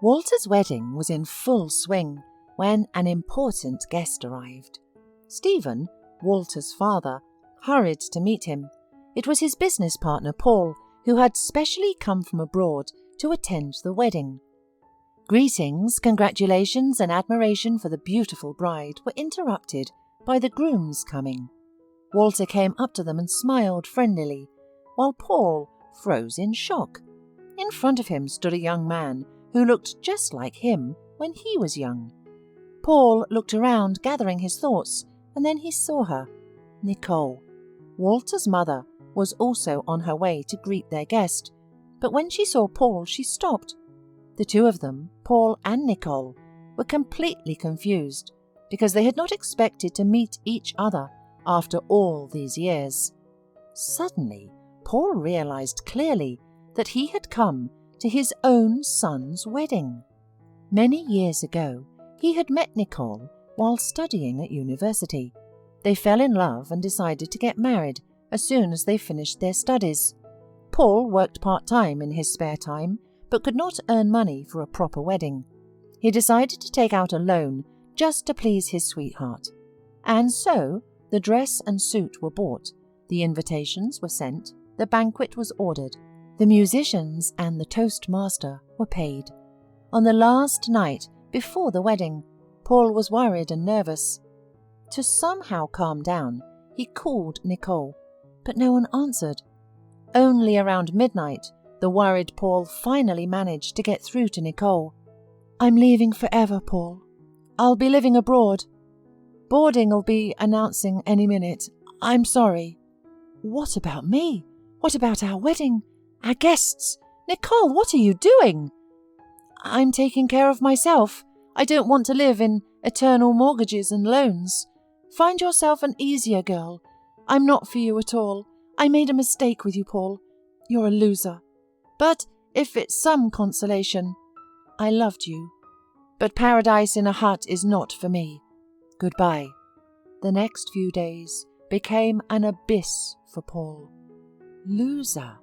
Walter's wedding was in full swing when an important guest arrived. Stephen, Walter's father, hurried to meet him. It was his business partner Paul, who had specially come from abroad to attend the wedding. Greetings, congratulations, and admiration for the beautiful bride were interrupted by the groom's coming. Walter came up to them and smiled friendlily, while Paul froze in shock. In front of him stood a young man who looked just like him when he was young. Paul looked around, gathering his thoughts, and then he saw her, Nicole. Walter's mother was also on her way to greet their guest, but when she saw Paul, she stopped. The two of them, Paul and Nicole, were completely confused because they had not expected to meet each other after all these years. Suddenly, Paul realized clearly that he had come to his own son's wedding. Many years ago, he had met Nicole while studying at university. They fell in love and decided to get married as soon as they finished their studies. Paul worked part-time in his spare time, but could not earn money for a proper wedding. He decided to take out a loan just to please his sweetheart. And so, the dress and suit were bought, the invitations were sent, the banquet was ordered, the musicians and the toastmaster were paid. On the last night before the wedding, Paul was worried and nervous. To somehow calm down, he called Nicole, but no one answered. Only around midnight, the worried Paul finally managed to get through to Nicole. "I'm leaving forever, Paul. I'll be living abroad. Boarding'll be announcing any minute. I'm sorry." "What about me? What about our wedding? Our guests? Nicole, what are you doing?" "I'm taking care of myself. I don't want to live in eternal mortgages and loans. Find yourself an easier girl. I'm not for you at all. I made a mistake with you, Paul. You're a loser. But if it's some consolation, I loved you. But paradise in a hut is not for me. Goodbye." The next few days became an abyss for Paul. Loser.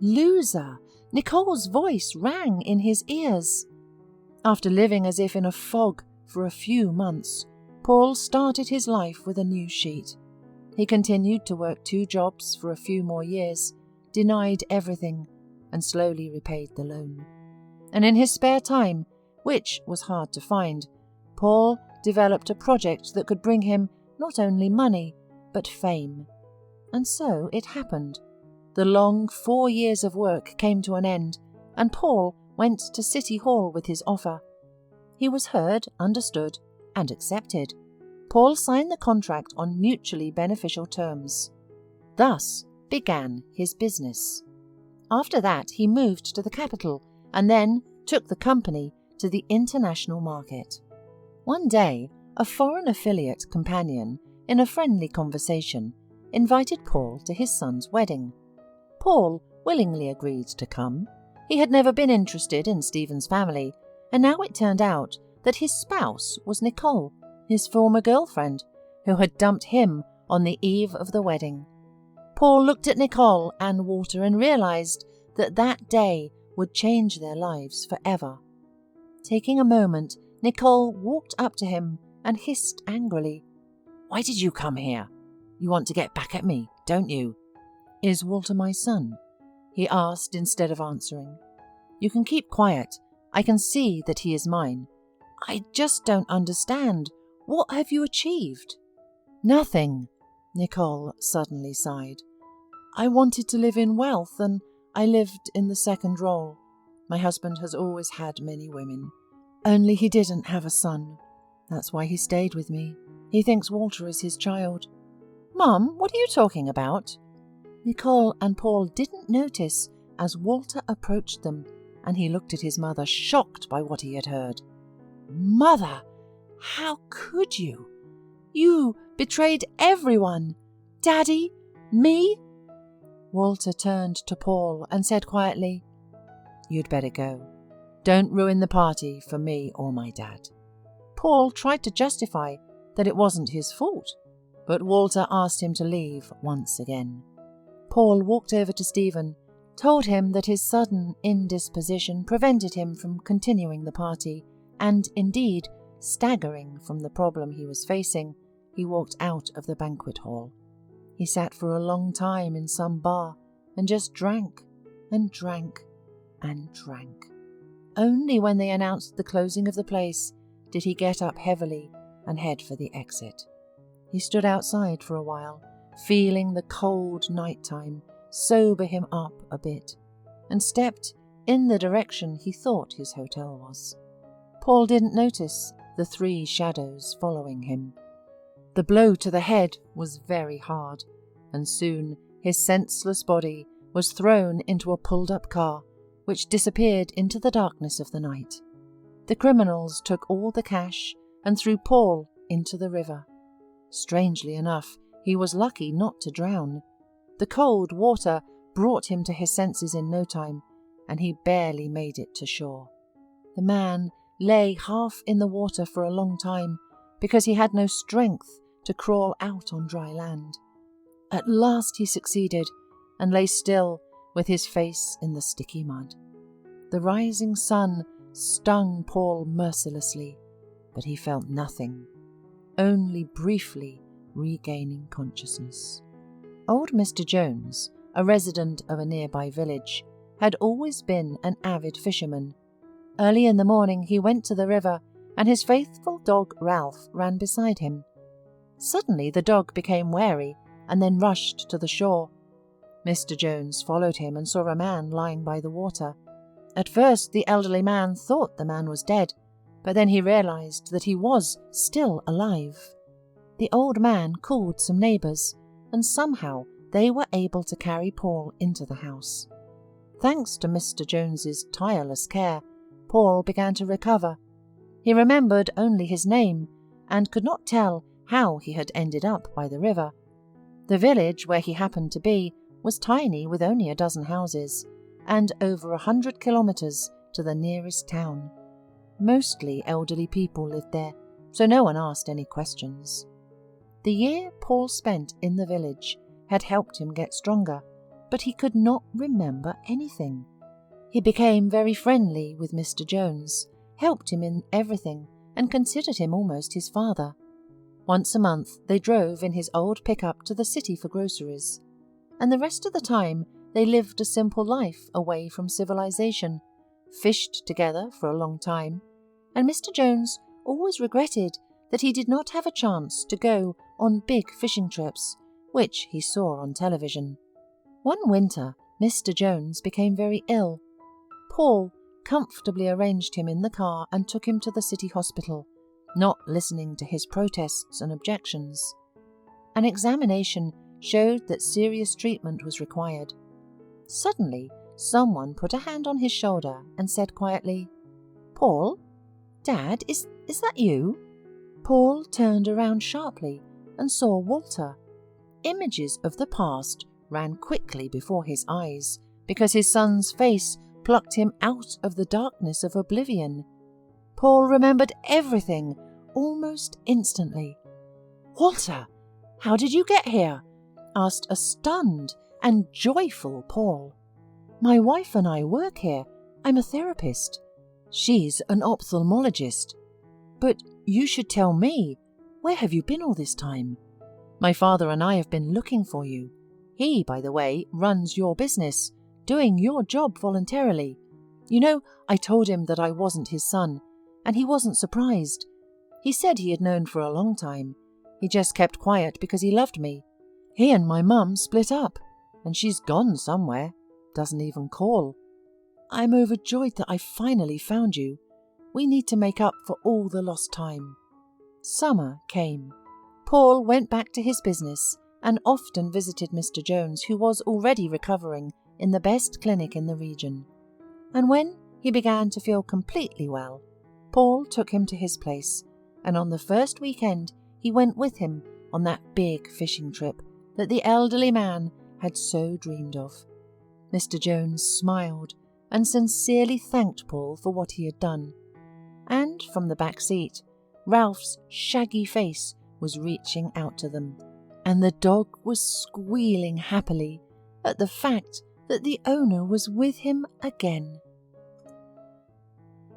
Loser. Nicole's voice rang in his ears. After living as if in a fog for a few months, Paul started his life with a new sheet. He continued to work 2 jobs for a few more years, denied everything, and slowly repaid the loan. And in his spare time, which was hard to find, Paul developed a project that could bring him not only money, but fame. And so it happened. The long 4 years of work came to an end, and Paul went to City Hall with his offer. He was heard, understood, and accepted. Paul signed the contract on mutually beneficial terms. Thus began his business. After that, he moved to the capital and then took the company to the international market. One day, a foreign affiliate companion, in a friendly conversation, invited Paul to his son's wedding. Paul willingly agreed to come. He had never been interested in Stephen's family, and now it turned out that his spouse was Nicole, his former girlfriend, who had dumped him on the eve of the wedding. Paul looked at Nicole and Walter and realized that that day would change their lives forever. Taking a moment, Nicole walked up to him and hissed angrily, "Why did you come here? You want to get back at me, don't you?" "Is Walter my son?" he asked instead of answering. "You can keep quiet. I can see that he is mine. I just don't understand. What have you achieved?" "Nothing," Nicole suddenly sighed. "I wanted to live in wealth, and I lived in the second role. My husband has always had many women. Only he didn't have a son. That's why he stayed with me. He thinks Walter is his child." "Mum, what are you talking about?" Nicole and Paul didn't notice as Walter approached them, and he looked at his mother, shocked by what he had heard. "Mother, how could you? You betrayed everyone. Daddy, me?" Walter turned to Paul and said quietly, "You'd better go. Don't ruin the party for me or my dad." Paul tried to justify that it wasn't his fault, but Walter asked him to leave once again. Paul walked over to Stephen, told him that his sudden indisposition prevented him from continuing the party, and indeed, staggering from the problem he was facing, he walked out of the banquet hall. He sat for a long time in some bar and just drank and drank and drank. Only when they announced the closing of the place did he get up heavily and head for the exit. He stood outside for a while, feeling the cold nighttime sober him up a bit, and stepped in the direction he thought his hotel was. Paul didn't notice the 3 shadows following him. The blow to the head was very hard, and soon his senseless body was thrown into a pulled-up car, which disappeared into the darkness of the night. The criminals took all the cash and threw Paul into the river. Strangely enough, he was lucky not to drown. The cold water brought him to his senses in no time, and he barely made it to shore. The man lay half in the water for a long time because he had no strength to crawl out on dry land. At last he succeeded and lay still with his face in the sticky mud. The rising sun stung Paul mercilessly, but he felt nothing, only briefly regaining consciousness. Old Mr. Jones, a resident of a nearby village, had always been an avid fisherman. Early in the morning he went to the river, and his faithful dog Ralph ran beside him. Suddenly the dog became wary and then rushed to the shore. Mr. Jones followed him and saw a man lying by the water. At first the elderly man thought the man was dead, but then he realized that he was still alive. The old man called some neighbors, and somehow they were able to carry Paul into the house. Thanks to Mr. Jones's tireless care, Paul began to recover. He remembered only his name and could not tell how he had ended up by the river. The village where he happened to be was tiny, with only a dozen houses, and over 100 kilometers to the nearest town. Mostly elderly people lived there, so no one asked any questions. The year Paul spent in the village had helped him get stronger, but he could not remember anything. He became very friendly with Mr. Jones, helped him in everything, and considered him almost his father. Once a month they drove in his old pickup to the city for groceries, and the rest of the time they lived a simple life away from civilization, fished together for a long time, and Mr. Jones always regretted that he did not have a chance to go on big fishing trips, which he saw on television. One winter, Mr. Jones became very ill. Paul comfortably arranged him in the car and took him to the city hospital, not listening to his protests and objections. An examination showed that serious treatment was required. Suddenly, someone put a hand on his shoulder and said quietly, "Paul? Dad, is that you?" Paul turned around sharply and saw Walter. Images of the past ran quickly before his eyes because his son's face plucked him out of the darkness of oblivion. Paul remembered everything almost instantly. "Walter, how did you get here?" asked a stunned and joyful Paul. "My wife and I work here. I'm a therapist. She's an ophthalmologist. But you should tell me. Where have you been all this time? My father and I have been looking for you. He, by the way, runs your business, doing your job voluntarily. You know, I told him that I wasn't his son, and he wasn't surprised. He said he had known for a long time. He just kept quiet because he loved me. He and my mum split up, and she's gone somewhere, doesn't even call. I'm overjoyed that I finally found you. We need to make up for all the lost time." Summer came. Paul went back to his business and often visited Mr. Jones, who was already recovering in the best clinic in the region. And when he began to feel completely well, Paul took him to his place, and on the first weekend he went with him on that big fishing trip that the elderly man had so dreamed of. Mr. Jones smiled and sincerely thanked Paul for what he had done. And from the back seat, Ralph's shaggy face was reaching out to them, and the dog was squealing happily at the fact that the owner was with him again.